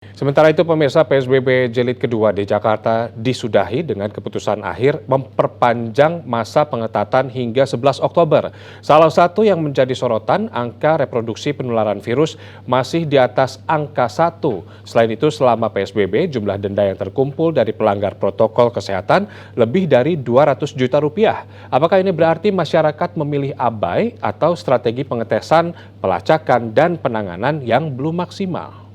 Sementara itu pemirsa, PSBB jilid kedua di Jakarta disudahi dengan keputusan akhir memperpanjang masa pengetatan hingga 11 Oktober. Salah satu yang menjadi sorotan, angka reproduksi penularan virus masih di atas angka 1. Selain itu, selama PSBB jumlah denda yang terkumpul dari pelanggar protokol kesehatan lebih dari 200 juta rupiah. Apakah ini berarti masyarakat memilih abai atau strategi pengetesan, pelacakan, dan penanganan yang belum maksimal?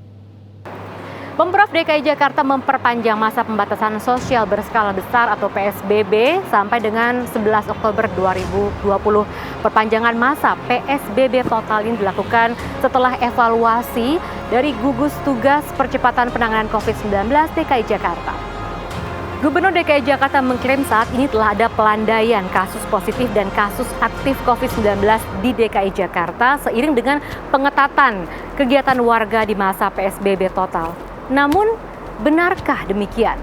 Pemprov DKI Jakarta memperpanjang masa pembatasan sosial berskala besar atau PSBB sampai dengan 11 Oktober 2020. Perpanjangan masa PSBB total ini dilakukan setelah evaluasi dari gugus tugas percepatan penanganan COVID-19 DKI Jakarta. Gubernur DKI Jakarta mengklaim saat ini telah ada pelandaian kasus positif dan kasus aktif COVID-19 di DKI Jakarta seiring dengan pengetatan kegiatan warga di masa PSBB total. Namun, benarkah demikian?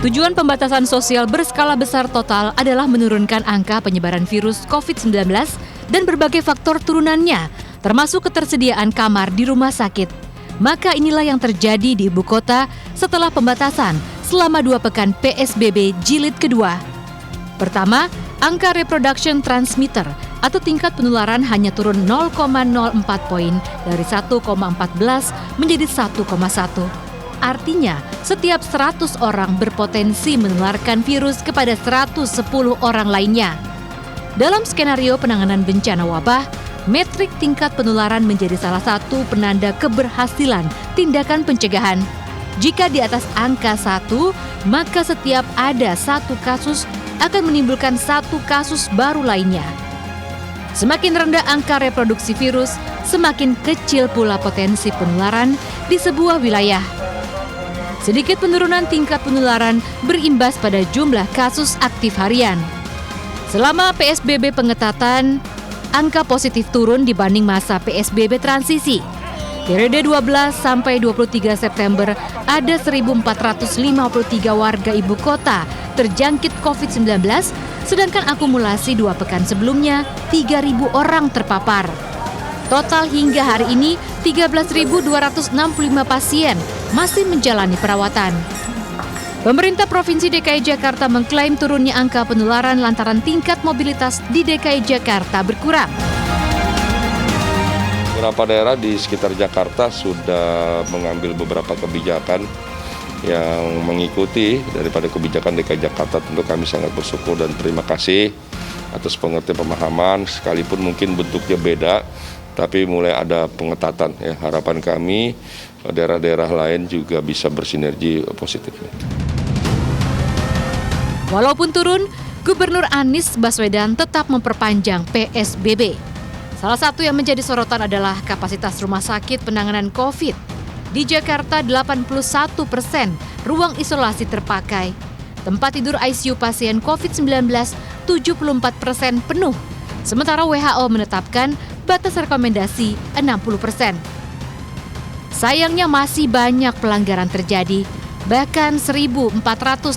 Tujuan pembatasan sosial berskala besar total adalah menurunkan angka penyebaran virus COVID-19 dan berbagai faktor turunannya, termasuk ketersediaan kamar di rumah sakit. Maka inilah yang terjadi di ibu kota setelah pembatasan selama 2 pekan PSBB jilid kedua. Pertama, angka reproduction transmitter atau tingkat penularan hanya turun 0,04 poin dari 1,14 menjadi 1,1. Artinya, setiap 100 orang berpotensi menularkan virus kepada 110 orang lainnya. Dalam skenario penanganan bencana wabah, metrik tingkat penularan menjadi salah satu penanda keberhasilan tindakan pencegahan. Jika di atas angka 1, maka setiap ada 1 kasus akan menimbulkan 1 kasus baru lainnya. Semakin rendah angka reproduksi virus, semakin kecil pula potensi penularan di sebuah wilayah. Sedikit penurunan tingkat penularan berimbas pada jumlah kasus aktif harian. Selama PSBB pengetatan, angka positif turun dibanding masa PSBB transisi. Periode 12 sampai 23 September ada 1.453 warga ibu kota terjangkit COVID-19, sedangkan akumulasi 2 pekan sebelumnya 3.000 orang terpapar. Total hingga hari ini 13.265 pasien masih menjalani perawatan. Pemerintah Provinsi DKI Jakarta mengklaim turunnya angka penularan lantaran tingkat mobilitas di DKI Jakarta berkurang. Beberapa daerah di sekitar Jakarta sudah mengambil beberapa kebijakan yang mengikuti daripada kebijakan DKI Jakarta. Tentu kami sangat bersyukur dan terima kasih atas pengertian pemahaman, sekalipun mungkin bentuknya beda, tapi mulai ada pengetatan. Ya, harapan kami daerah-daerah lain juga bisa bersinergi positif. Walaupun turun, Gubernur Anies Baswedan tetap memperpanjang PSBB. Salah satu yang menjadi sorotan adalah kapasitas rumah sakit penanganan COVID. Di Jakarta 81% ruang isolasi terpakai. Tempat tidur ICU pasien COVID-19 74% penuh. Sementara WHO menetapkan batas rekomendasi 60%. Sayangnya masih banyak pelanggaran terjadi. Bahkan 1.400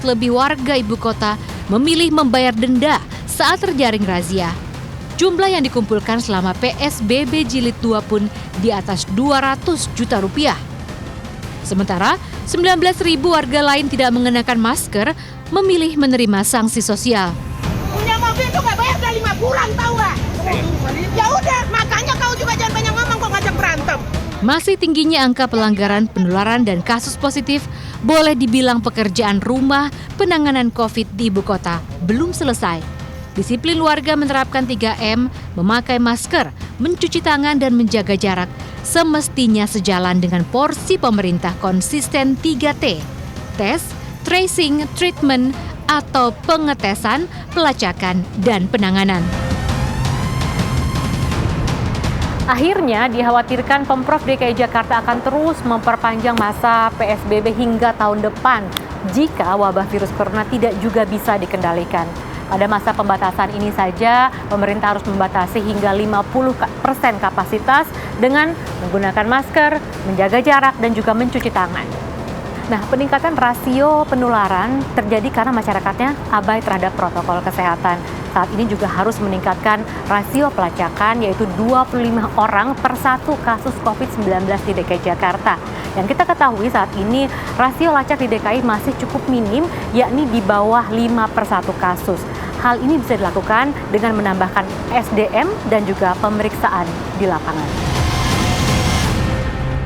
lebih warga ibu kota memilih membayar denda saat terjaring razia. Jumlah yang dikumpulkan selama PSBB jilid 2 pun di atas 200 juta rupiah. Sementara 19.000 warga lain tidak mengenakan masker memilih menerima sanksi sosial. Punya mobil tuh gak bayar udah 5 bulan tahu gak? Ya udah, makanya kau juga jangan banyak ngomong kok ngajak berantem. Masih tingginya angka pelanggaran, penularan, dan kasus positif boleh dibilang pekerjaan rumah penanganan COVID di ibu kota belum selesai. Disiplin warga menerapkan 3M, memakai masker, mencuci tangan, dan menjaga jarak, semestinya sejalan dengan porsi pemerintah konsisten 3T, tes, tracing, treatment, atau pengetesan, pelacakan, dan penanganan. Akhirnya dikhawatirkan Pemprov DKI Jakarta akan terus memperpanjang masa PSBB hingga tahun depan jika wabah virus corona tidak juga bisa dikendalikan. Pada masa pembatasan ini saja, pemerintah harus membatasi hingga 50% kapasitas dengan menggunakan masker, menjaga jarak, dan juga mencuci tangan. Nah, peningkatan rasio penularan terjadi karena masyarakatnya abai terhadap protokol kesehatan. Saat ini juga harus meningkatkan rasio pelacakan, yaitu 25 orang per 1 kasus COVID-19 di DKI Jakarta. Yang kita ketahui saat ini rasio lacak di DKI masih cukup minim, yakni di bawah 5 per 1 kasus. Hal ini bisa dilakukan dengan menambahkan SDM dan juga pemeriksaan di lapangan.